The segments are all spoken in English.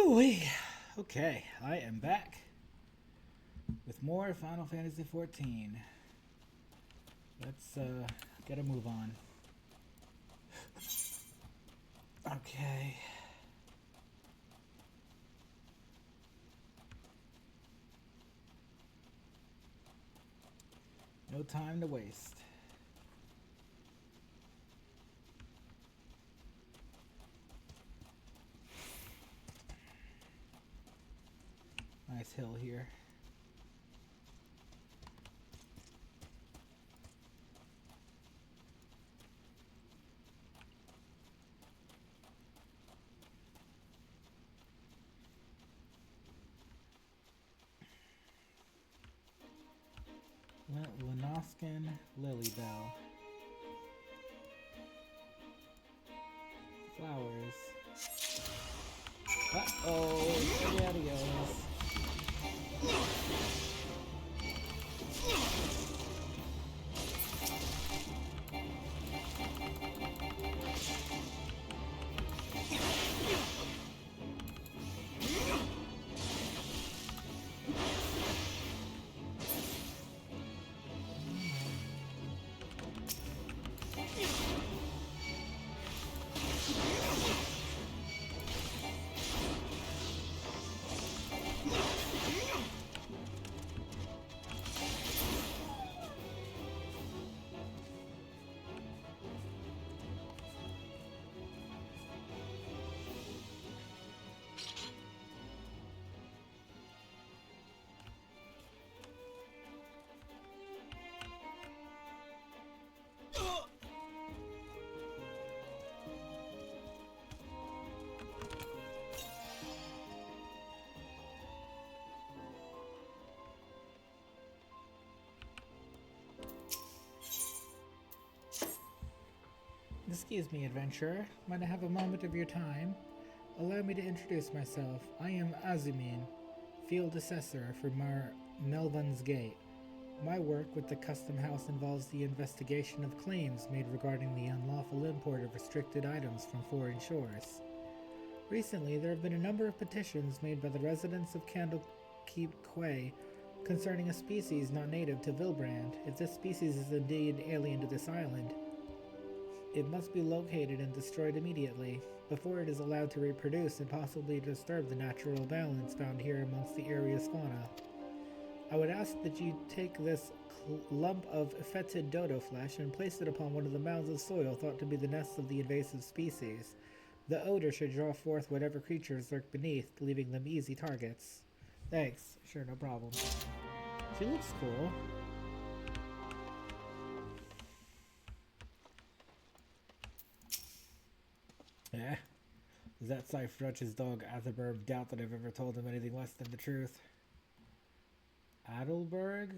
Ooh-wee. Okay, I am back with more Final Fantasy XIV. Let's get a move on. Okay. No time to waste. Nice hill here. Lenoskin Lilybell. Flowers. Uh-oh, spaghettios. Excuse me, adventurer. Might I have a moment of your time? Allow me to introduce myself. I am Azumin, field assessor for Melvin's Gate. My work with the Custom House involves the investigation of claims made regarding the unlawful import of restricted items from foreign shores. Recently, there have been a number of petitions made by the residents of Candlekeep Quay concerning a species not native to Vilbrand. If this species is indeed alien to this island, it must be located and destroyed immediately, before it is allowed to reproduce and possibly disturb the natural balance found here amongst the area's fauna. I would ask that you take this lump of fetid dodo flesh and place it upon one of the mounds of soil thought to be the nests of the invasive species. The odor should draw forth whatever creatures lurk beneath, leaving them easy targets. Thanks. Sure, no problem. She looks cool. Yeah. Does that Cypherutch's dog Atherberg doubt that I've ever told him anything less than the truth? Adelberg?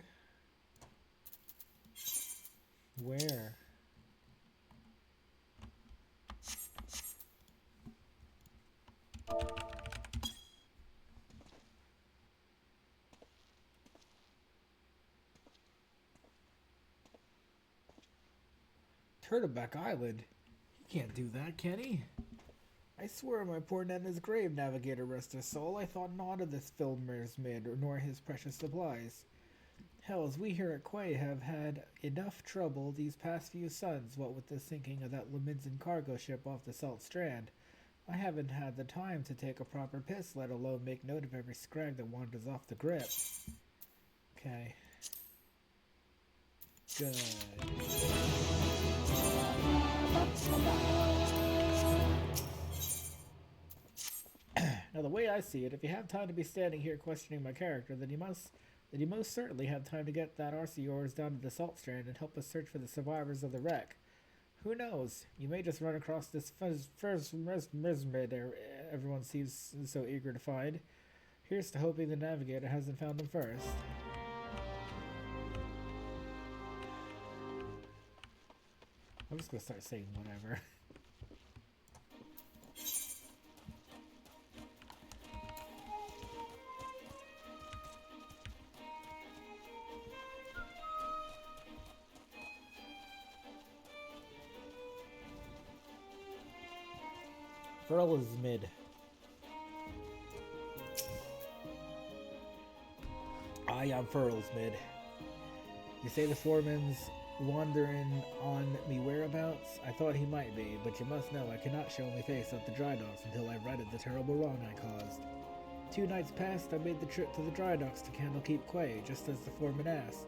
Where? Turtleback Island? He can't do that, can he? I swear my poor Nana's grave, Navigator rest his soul, I thought not of this filmer's mid, nor his precious supplies. Hells, we here at Quay have had enough trouble these past few suns, what with the sinking of that Lemidzen cargo ship off the Salt Strand. I haven't had the time to take a proper piss, let alone make note of every scrag that wanders off the grip. Okay. Good. Now, the way I see it, if you have time to be standing here questioning my character, then you most certainly have time to get that RC yours down to the Salt Strand and help us search for the survivors of the wreck. Who knows? You may just run across this first mesmid everyone seems so eager to find. Here's to hoping the Navigator hasn't found him first. I'm just gonna start saying whatever. Furl is mid. eye on furls, Mid. You say the foreman's wandering on me whereabouts? I thought he might be, but you must know I cannot show my face at the dry docks until I've righted the terrible wrong I caused. 2 nights past, I made the trip to the dry docks to Candlekeep Quay, just as the foreman asked.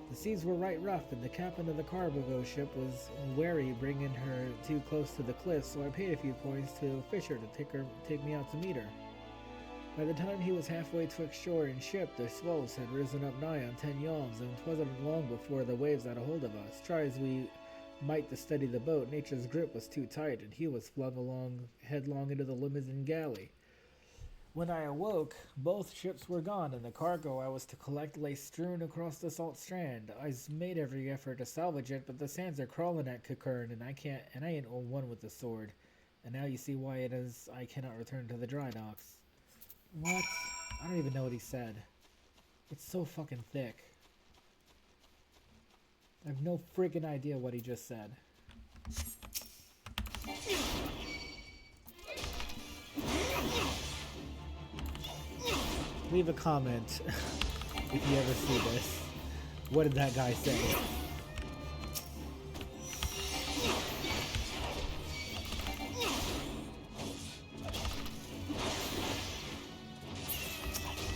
The seas were right rough, and the captain of the cargo ship was wary bringing her too close to the cliff, so I paid a few coins to a fisher to take me out to meet her. By the time he was halfway twixt shore and ship, the swells had risen up nigh on 10 yawns, and 'twasn't long before the waves had a hold of us. Try as we might to steady the boat, nature's grip was too tight, and he was flung headlong into the Limousin galley. When I awoke, both ships were gone, and the cargo I was to collect lay strewn across the salt strand. I made every effort to salvage it, but the sands are crawling at Cockern, and I ain't one with the sword. And now you see why it is I cannot return to the dry docks. What? I don't even know what he said. It's so fucking thick. I have no freaking idea what he just said. Leave a comment if you ever see this. What did that guy say?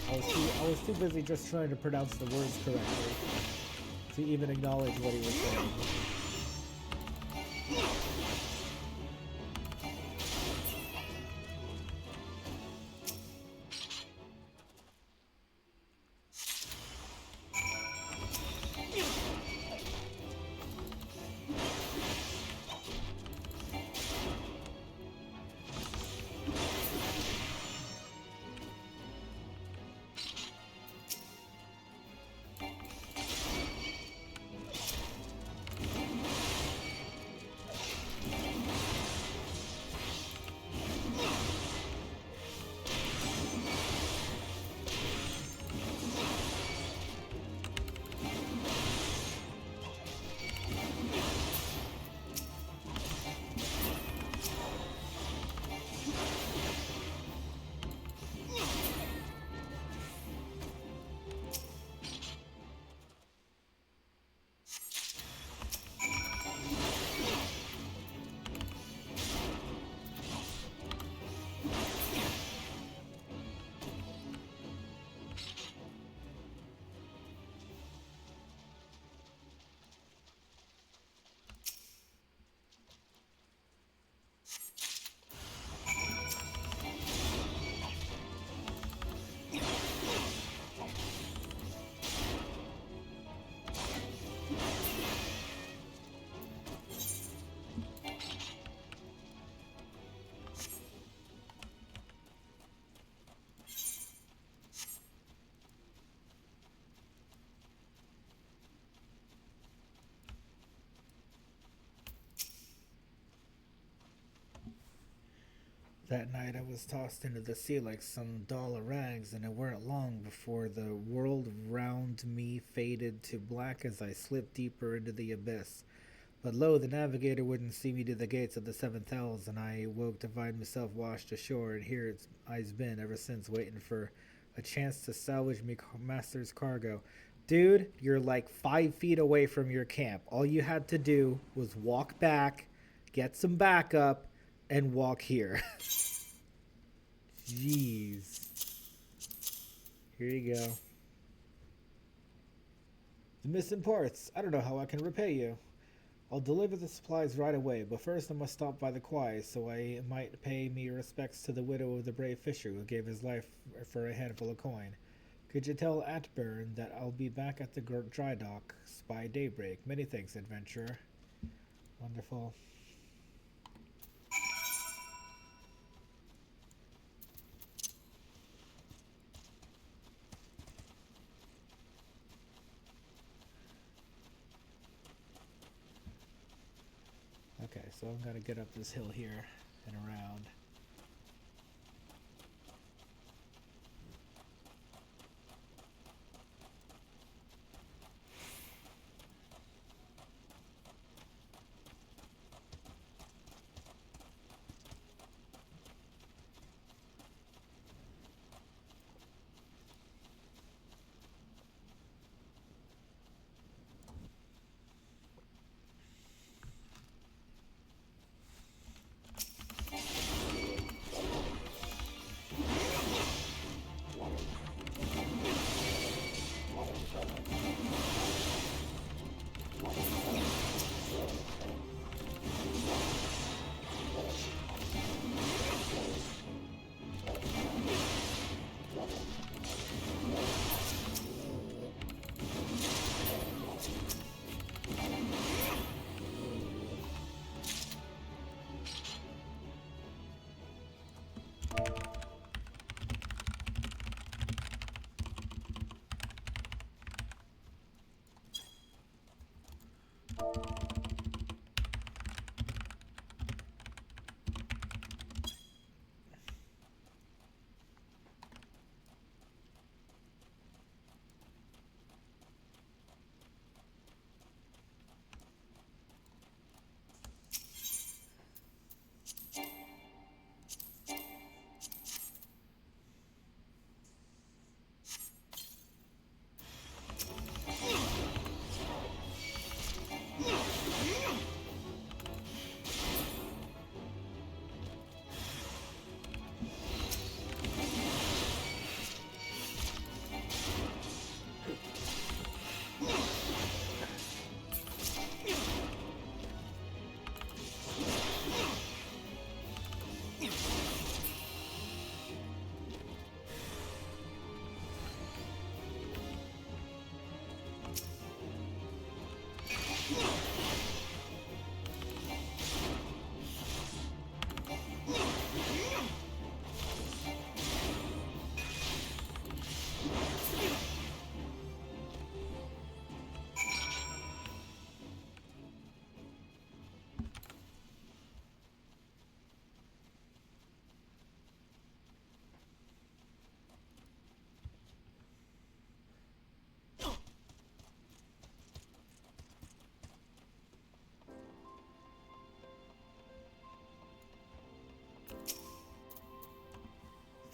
I was too busy just trying to pronounce the words correctly to even acknowledge what he was saying. That night I was tossed into the sea like some doll of rags, and it weren't long before the world round me faded to black as I slipped deeper into the abyss. But lo, the navigator wouldn't see me to the gates of the 7th hells, and I woke to find myself washed ashore, and here I've been ever since, waiting for a chance to salvage me master's cargo. Dude, you're like 5 feet away from your camp. All you had to do was walk back, get some backup, and walk here. Jeez. Here you go. The missing parts. I don't know how I can repay you. I'll deliver the supplies right away, but first I must stop by the quay, so I might pay me respects to the widow of the brave fisher who gave his life for a handful of coin. Could you tell Atburn that I'll be back at the dry docks by daybreak? Many thanks, adventurer. Wonderful. Okay, so I'm gonna get up this hill here and around.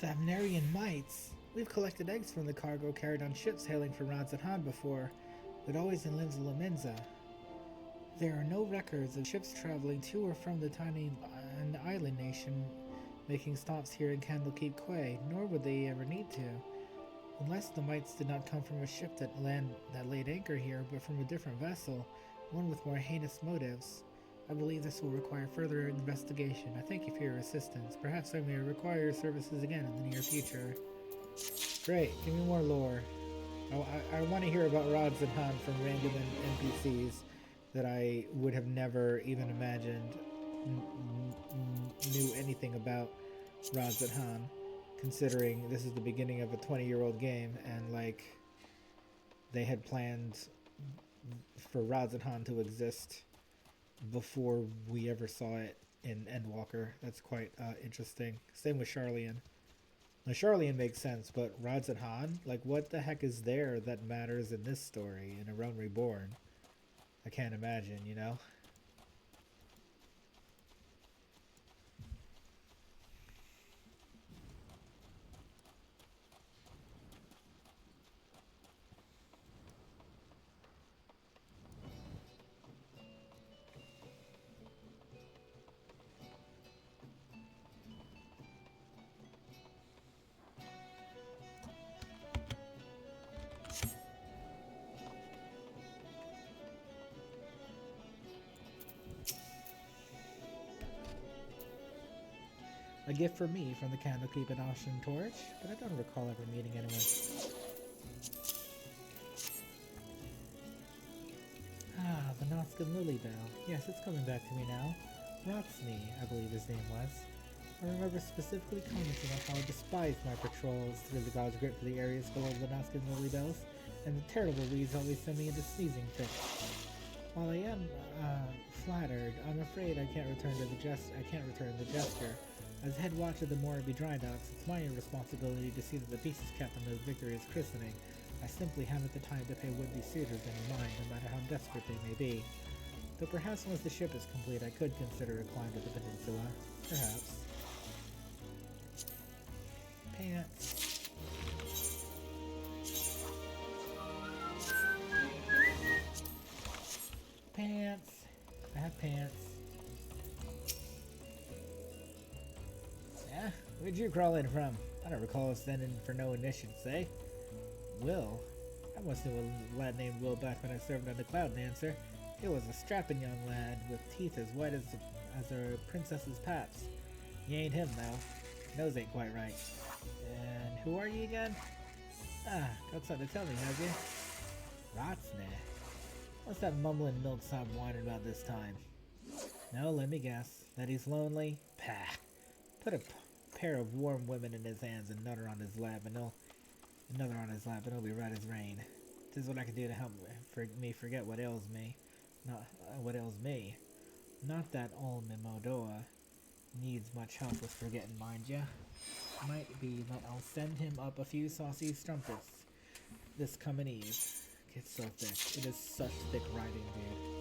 Thamnarian mites! We've collected eggs from the cargo carried on ships hailing from Radzahan before, but always in Limsa Lominsa. There are no records of ships traveling to or from the tiny island nation making stops here in Candlekeep Quay, nor would they ever need to. Unless the mites did not come from a ship that laid anchor here, but from a different vessel, one with more heinous motives. I believe this will require further investigation. I thank you for your assistance. Perhaps I may require your services again in the near future. Great, give me more lore. I want to hear about Rods and Han from random NPCs that I would have never even imagined knew anything about Rods and Han, considering this is the beginning of a 20-year-old game, and like they had planned for Rods and Han to exist before we ever saw it in Endwalker. That's quite interesting. Same with Charlian. Now, Charlian makes sense, but Rods and Han? Like, what the heck is there that matters in this story, in A Realm Reborn? I can't imagine, you know? A gift for me from the Candlekeep and Ocean Torch, but I don't recall ever meeting anyone. Ah, the Noskin Lilybell. Yes, it's coming back to me now. Rotsney, I believe his name was. I remember specifically commenting on how I despised my patrols through the God's Grip to the areas below the Noskin Lilybells, and the terrible weeds always send me into sneezing fits. While I am flattered, I'm afraid I can't return the gesture. As head watch of the Moraby Dry Docks, it's my responsibility to see that the pieces kept on the Victoria's christening. I simply haven't the time to pay would-be suitors any mind, no matter how desperate they may be. Though perhaps once the ship is complete, I could consider a climb to the peninsula. Perhaps. Pants. Pants. I have pants. Yeah? Where'd you crawl in from? I don't recall us sending for no initiates, eh? Will? I once knew a lad named Will back when I served on the Cloud Dancer. He was a strapping young lad with teeth as white as a princess's paps. He ain't him, though. Nose ain't quite right. And who are you again? Ah, got something to tell me, have you? Rotsney. What's that mumbling milksop whining about this time? No, let me guess. That he's lonely? Pah. Put a pair of warm women in his hands and another on his lap, and it'll be right as rain. 'Tis what I can do to help me forget what ails me. Not what ails me. Not that old Mimodoa needs much help with forgetting, mind ya. Might be that I'll send him up a few saucy strumpets this coming eve. It's so thick. It is such thick writing, dude.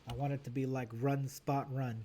I want it to be like run, spot, run.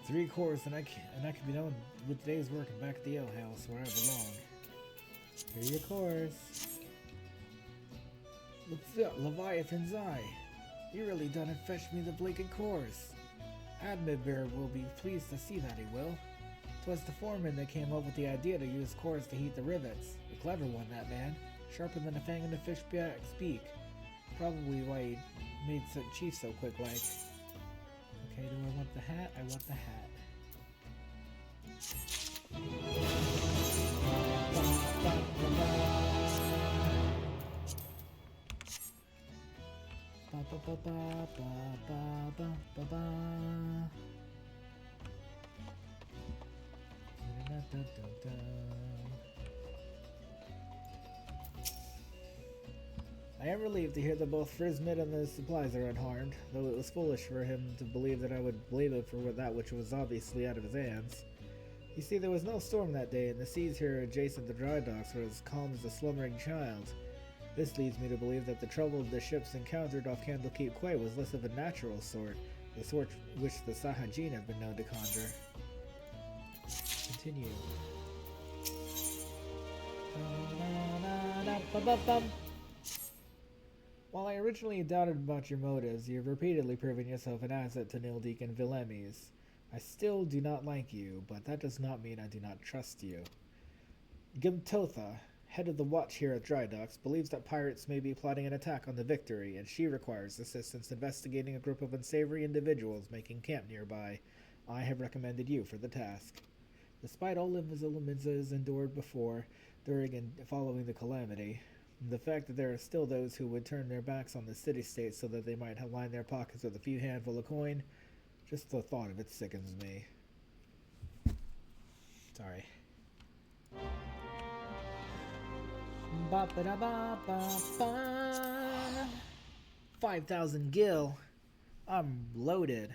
3 cores, and I can be done with today's work and back at the ale house where I belong. Here are your cores. What's up, Leviathan's Eye? You really done and fetched me the blinking cores. Admir will be pleased to see that, he will. 'Twas the foreman that came up with the idea to use cores to heat the rivets. A clever one, that man. Sharper than a fang in a fish's beak. Probably why he made Chief so quick like. Okay, do I want the hat? I want the hat. I am relieved to hear that both Frismid and the supplies are unharmed, though it was foolish for him to believe that I would blame him for that which was obviously out of his hands. You see, there was no storm that day, and the seas here adjacent to dry docks were as calm as a slumbering child. This leads me to believe that the trouble the ships encountered off Candlekeep Quay was less of a natural sort, the sort which the Sahajin have been known to conjure. Continue. While I originally doubted about your motives, you have repeatedly proven yourself an asset to Nildik and Vilemes. I still do not like you, but that does not mean I do not trust you. Gimtotha, head of the watch here at Dry Docks, believes that pirates may be plotting an attack on the Victory, and she requires assistance investigating a group of unsavory individuals making camp nearby. I have recommended you for the task. Despite all Invisibilizes endured before, during, and following the calamity, the fact that there are still those who would turn their backs on the city-state so that they might line their pockets with a few handful of coin, just the thought of it sickens me. Sorry. 5,000 gil. I'm loaded.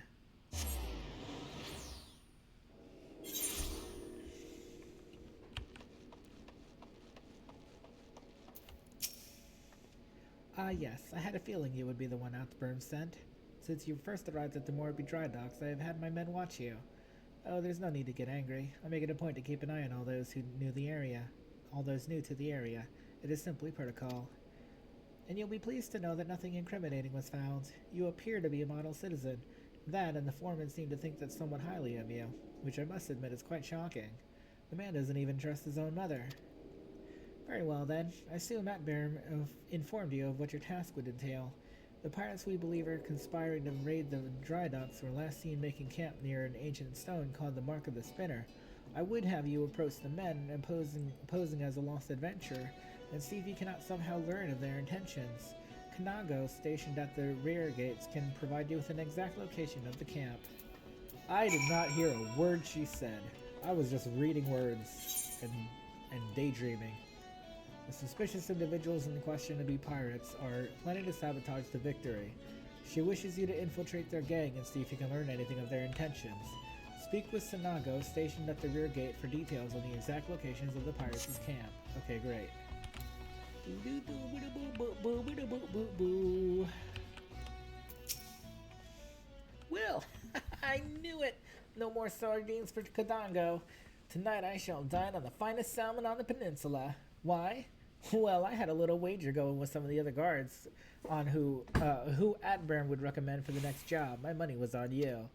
Yes, I had a feeling you would be the one Outburn sent. Since you first arrived at the Morby Dry Docks, I have had my men watch you. Oh, there's no need to get angry. I make it a point to keep an eye on all those who knew the area. All those new to the area. It is simply protocol. And you'll be pleased to know that nothing incriminating was found. You appear to be a model citizen. That and the foreman seem to think that somewhat highly of you, which I must admit is quite shocking. The man doesn't even trust his own mother. Very well then. I assume Atbear informed you of what your task would entail. The pirates we believe are conspiring to raid the dry docks were last seen making camp near an ancient stone called the Mark of the Spinner. I would have you approach the men, posing as a lost adventurer, and see if you cannot somehow learn of their intentions. Kanago, stationed at the rear gates, can provide you with an exact location of the camp. I did not hear a word she said. I was just reading words and daydreaming. The suspicious individuals in question to be pirates are planning to sabotage the Victory. She wishes you to infiltrate their gang and see if you can learn anything of their intentions. Speak with Sanago, stationed at the rear gate, for details on the exact locations of the pirates' camp. Okay, great. Well, I knew it! No more sardines for Kadango. Tonight I shall dine on the finest salmon on the peninsula. Why? Well, I had a little wager going with some of the other guards on who Atburn would recommend for the next job. My money was on you.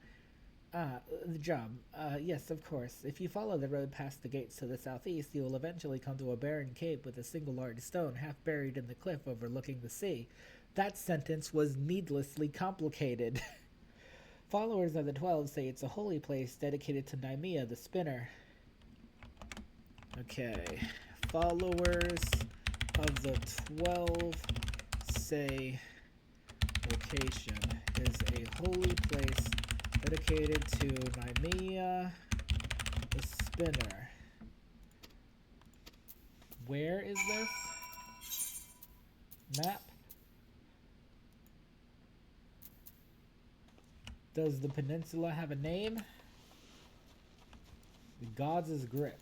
The job. Yes, of course. If you follow the road past the gates to the southeast, you will eventually come to a barren cape with a single large stone half buried in the cliff overlooking the sea. That sentence was needlessly complicated. Followers of the 12 say it's a holy place dedicated to Naimia the Spinner. Okay. Followers of the 12 say location is a holy place dedicated to Naimia the Spinner. Where is this? Map? Does the peninsula have a name? The Gods' Grip.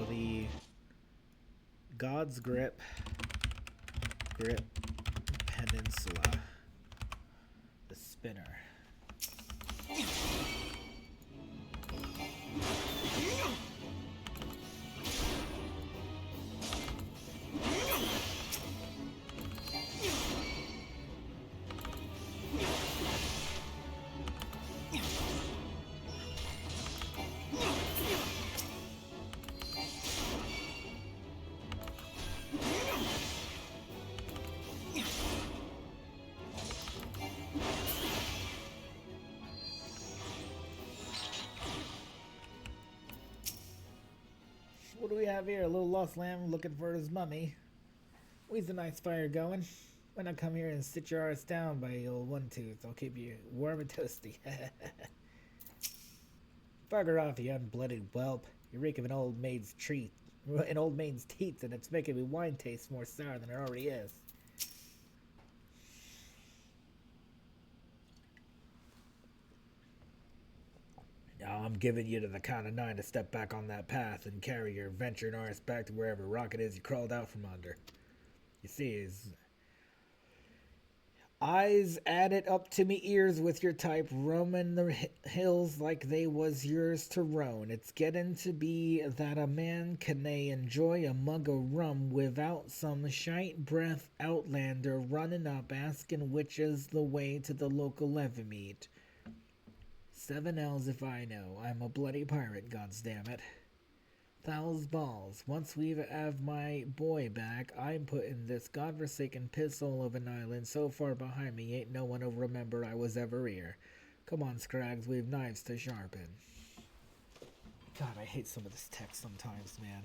the God's Grip Peninsula. The spinner. What do we have here? A little lost lamb looking for his mummy. Where's the nice fire going? When I come here and sit your ass down by old one tooth, I'll keep you warm and toasty. Bugger off, you unblooded whelp. You reek of an old maid's teeth, and it's making me wine taste more sour than it already is. Now I'm giving you to the count of 9 to step back on that path and carry your ventured arse back to wherever rock it is you crawled out from under. You see, his eyes added up to me ears with your type, roaming the hills like they was yours to roam. It's getting to be that a man can enjoy a mug of rum without some shite breath outlander running up asking which is the way to the local levy-meet. 7 L's if I know. I'm a bloody pirate, goddamn it. Thou's balls. Once we have my boy back, I'm putting this godforsaken pisshole of an island so far behind me ain't no one will remember I was ever here. Come on, Scrags, we've knives to sharpen. God, I hate some of this text sometimes, man.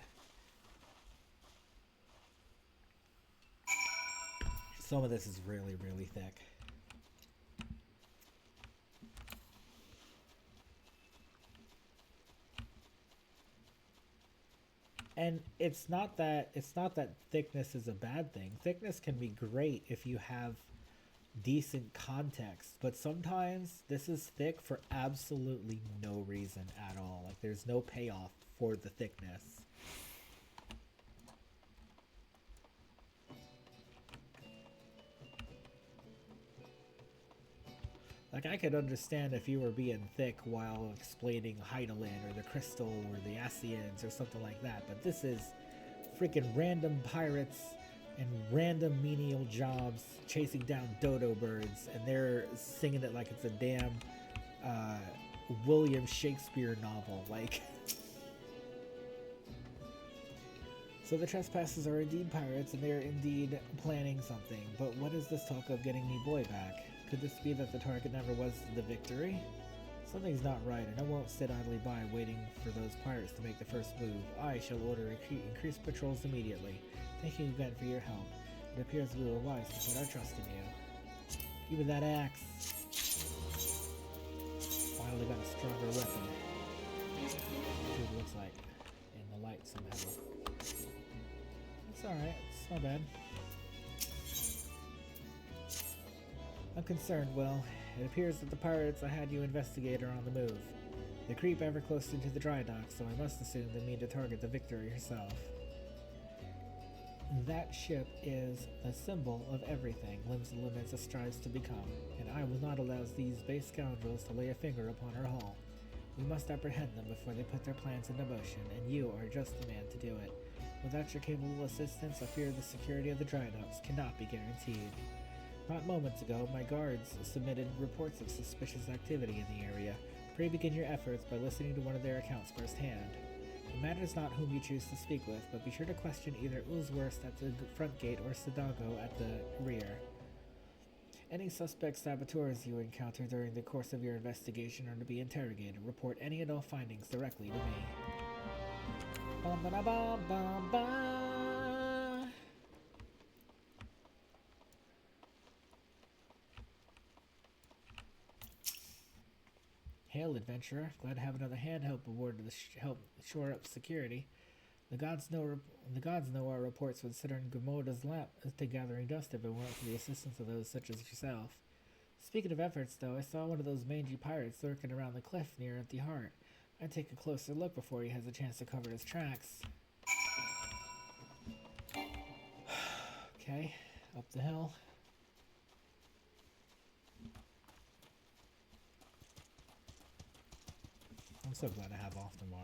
Some of this is really, really thick. And it's not that thickness is a bad thing. Thickness can be great if you have decent context, but sometimes this is thick for absolutely no reason at all. Like there's no payoff for the thickness. Like, I could understand if you were being thick while explaining Heidelin or the Crystal or the Asians or something like that, but this is freaking random pirates and random menial jobs chasing down dodo birds, and they're singing it like it's a damn William Shakespeare novel. Like, so the trespassers are indeed pirates, and they're indeed planning something, but what is this talk of getting me boy back? Could this be that the target never was the victory? Something's not right, and I won't sit idly by waiting for those pirates to make the first move. I shall order increased patrols immediately. Thank you again for your help. It appears we were wise to put our trust in you. Give me that axe. Finally got a stronger weapon. See what it looks like in the light somehow. It's alright, it's not bad. I'm concerned, Will. It appears that the pirates I had you investigate are on the move. They creep ever closer to the dry dock, so I must assume they mean to target the Victory herself. That ship is the symbol of everything Limsa strives to become, and I will not allow these base scoundrels to lay a finger upon her hull. We must apprehend them before they put their plans into motion, and you are just the man to do it. Without your capable assistance, I fear the security of the dry docks cannot be guaranteed. Not moments ago, my guards submitted reports of suspicious activity in the area. Pray begin your efforts by listening to one of their accounts firsthand. It matters not whom you choose to speak with, but be sure to question either Oozworst at the front gate or Sadago at the rear. Any suspect saboteurs you encounter during the course of your investigation are to be interrogated. Report any and all findings directly to me. Bum, ba, da, bum, bum, bum. Hail, adventurer. Glad to have another hand help aboard to help shore up security. The gods know our reports would sit on Gamoda's lap to gathering dust if it weren't for the assistance of those such as yourself. Speaking of efforts, though, I saw one of those mangy pirates lurking around the cliff near Empty Heart. I'd take a closer look before he has a chance to cover his tracks. Okay, up the hill. I'm so glad I have off tomorrow.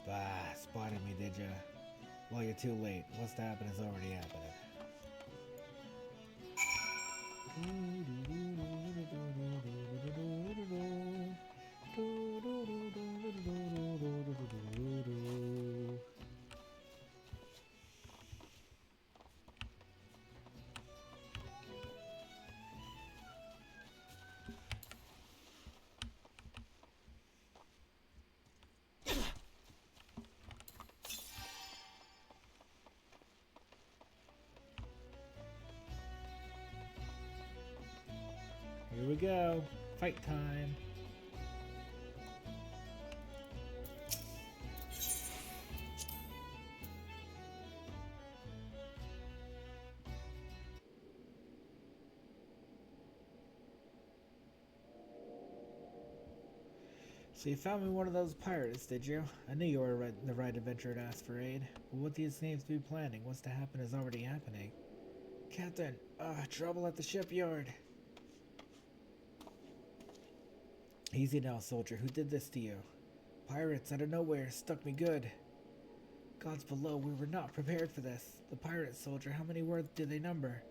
Bah, spotted me, did ya? Well, you're too late. What's to happen is already happening. Here we go. Fight time. So you found me one of those pirates, did you? I knew you were the right adventurer to ask for aid. But what these names be planning? What's to happen is already happening. Captain, trouble at the shipyard. Easy now, soldier. Who did this to you? Pirates out of nowhere. Stuck me good. Gods below, we were not prepared for this. The pirate soldier, how many words did they number?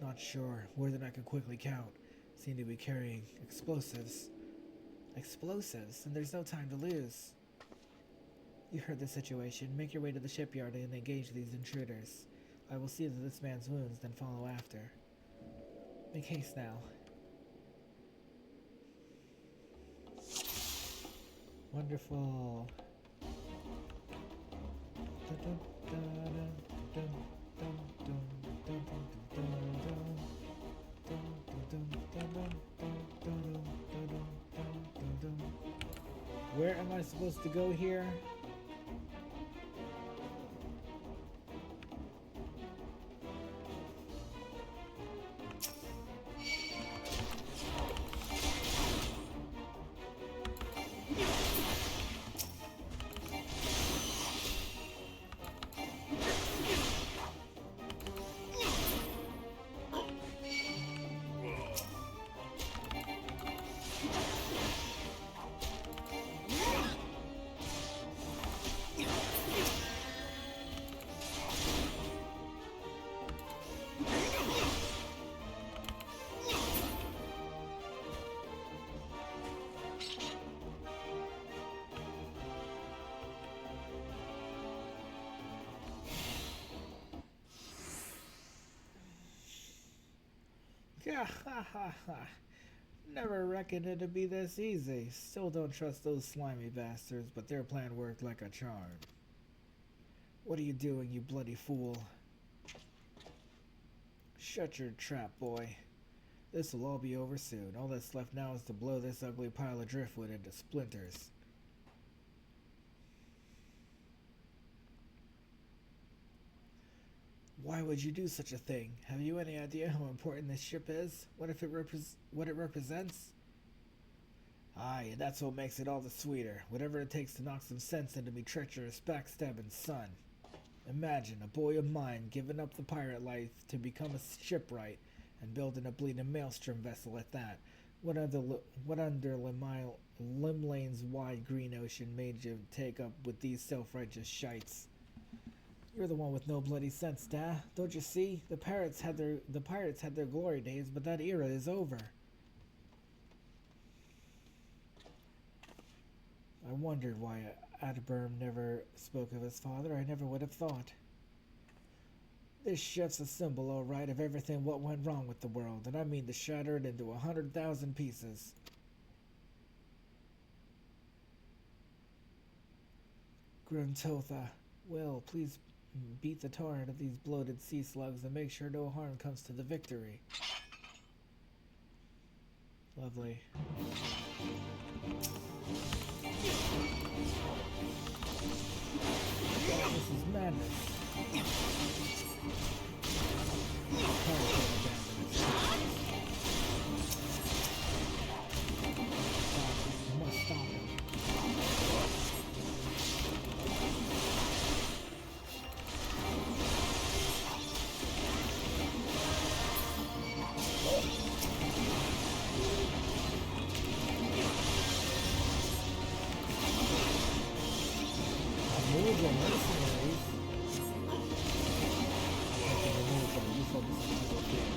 Not sure. More than I could quickly count. Seem to be carrying explosives. Explosives? And there's no time to lose. You heard the situation. Make your way to the shipyard and engage these intruders. I will see to this man's wounds, then follow after. Make haste now. Wonderful. Where am I supposed to go here? Yeah, ha ha ha. Never reckoned it'd be this easy. Still don't trust those slimy bastards, but their plan worked like a charm. What are you doing, you bloody fool? Shut your trap, boy. This'll all be over soon. All that's left now is to blow this ugly pile of driftwood into splinters. Why would you do such a thing? Have you any idea how important this ship is? What it represents? Aye, that's what makes it all the sweeter. Whatever it takes to knock some sense into me treacherous, backstabbing son. Imagine a boy of mine giving up the pirate life to become a shipwright and building a bleeding maelstrom vessel at that. What under Limlane's wide green ocean made you take up with these self-righteous shites? You're the one with no bloody sense, Da. Don't you see? The pirates had their glory days, but that era is over. I wondered why Adberm never spoke of his father. I never would have thought. This ship's a symbol, all right, of everything what went wrong with the world, and I mean to shatter it into 100,000 pieces. Gruntotha, well, please beat the tar out of these bloated sea slugs and make sure no harm comes to the victory. Lovely. This is madness. Must stop him. Remove the mercenaries. Remove them. You focus on the game.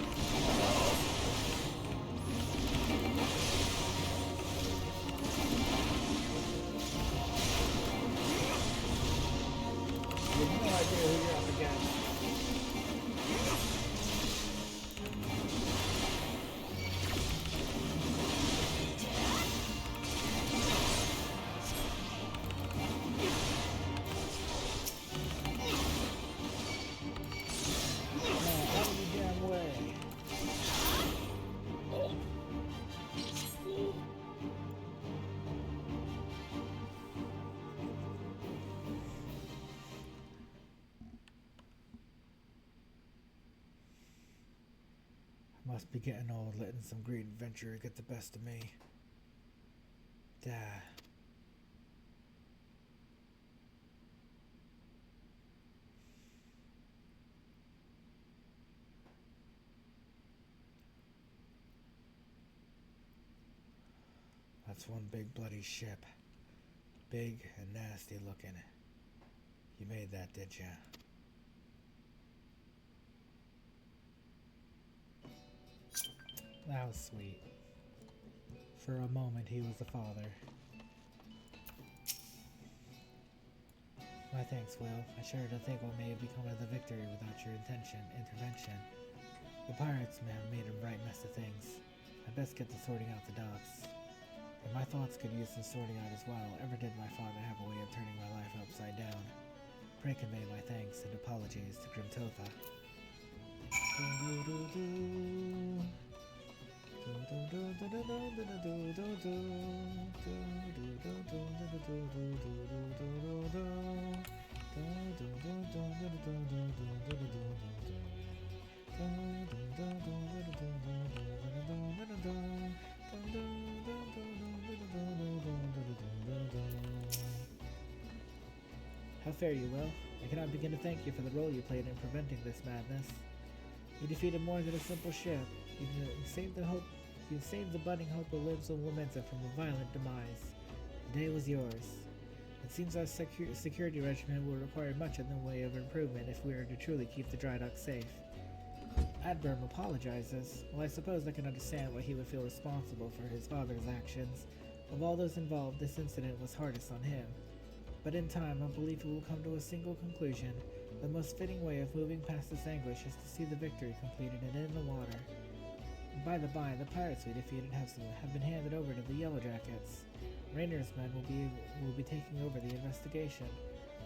You have no idea who you're up against. Must be getting old, letting some greed adventurer get the best of me. Duh. That's one big bloody ship. Big and nasty looking. You made that, did ya? That was sweet. For a moment, he was a father. My thanks, Will. I shudder to think what may have become of the victory without your intervention. The pirates may have made a right mess of things. I best get to sorting out the docks. And my thoughts could use some sorting out as well. Ever did my father have a way of turning my life upside down? Pray convey my thanks and apologies to Grimtotha. How fare you, Will? I cannot begin to thank you for the role you played in preventing this madness. You defeated more than a simple ship. You saved the budding hope of lives of Lamenta from a violent demise. The day was yours. It seems our security regiment will require much in the way of improvement if we are to truly keep the dry dock safe. Adburn apologizes. Well, I suppose I can understand why he would feel responsible for his father's actions. Of all those involved, this incident was hardest on him. But in time, I believe we will come to a single conclusion. The most fitting way of moving past this anguish is to see the victory completed and in the water. By the by, the pirates we defeated have been handed over to the Yellow Jackets. Rainer's men will be taking over the investigation.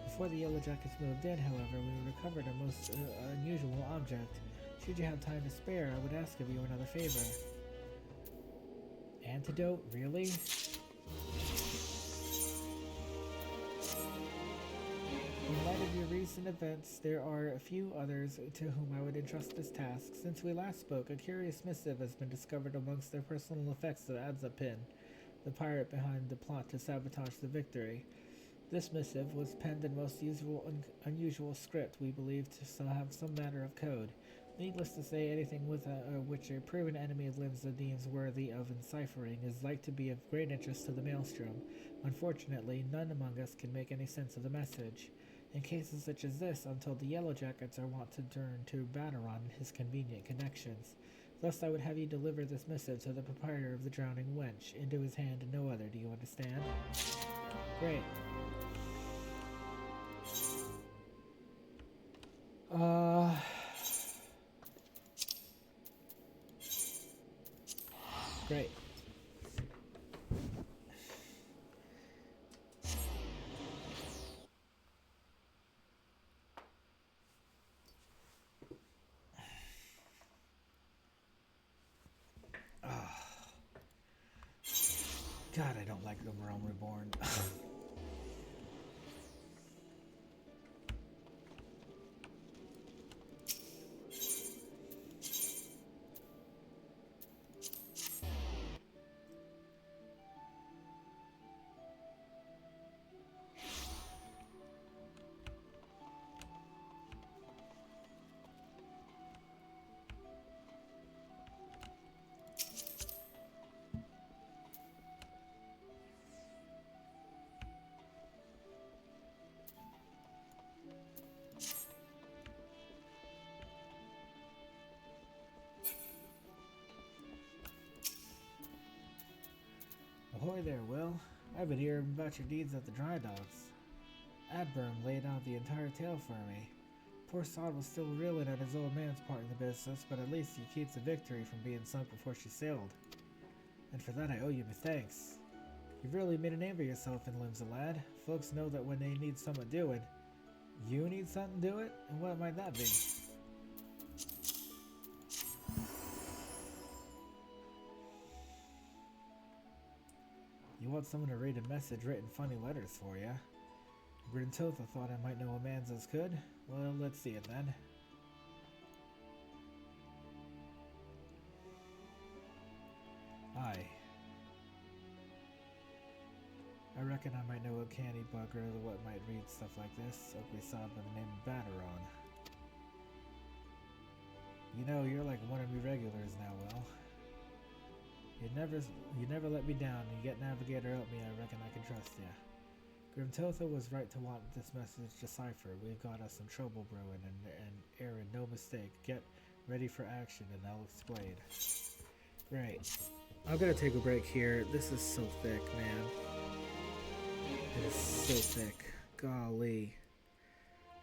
Before the Yellow Jackets moved in, however, we recovered a most unusual object. Should you have time to spare, I would ask of you another favor. Antidote? Really? In light of your recent events, there are a few others to whom I would entrust this task. Since we last spoke, a curious missive has been discovered amongst their personal effects of Adzapin, the pirate behind the plot to sabotage the victory. This missive was penned in most unusual script we believe to have some matter of code. Needless to say, anything with which a proven enemy of Limsa deems worthy of enciphering is like to be of great interest to the Maelstrom. Unfortunately, none among us can make any sense of the message. In cases such as this, until the Yellow Jackets are wont to turn to Battaron and his convenient connections. Thus I would have you deliver this missive to the proprietor of the Drowning Wench, into his hand and no other, do you understand? Great. Great. God, I don't like the Realm Reborn. Ahoy there, Will. I've been hearing about your deeds at the dry docks. Adburn laid out the entire tale for me. Poor Sod was still reeling at his old man's part in the business, but at least he keeps the victory from being sunk before she sailed. And for that I owe you my thanks. You've really made a name for yourself in Limsa, lad. Folks know that when they need something doing, you need something do it? And what might that be? You want someone to read a message written funny letters for you? Brintotha thought I might know a man's as could. Well, let's see it then. Aye. I reckon I might know a canny bugger what might read stuff like this. Ugly sod by the name of Batteron. You know, you're like one of me regulars now, Will. You never let me down, and you get Navigator help me, I reckon I can trust ya. Grimtotha was right to want this message deciphered. We've got us some trouble brewing, and Aaron, no mistake. Get ready for action, and I'll explain. Right. I'm gonna take a break here. This is so thick, man. It is so thick. Golly.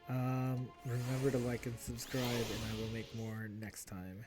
Remember to like and subscribe, and I will make more next time.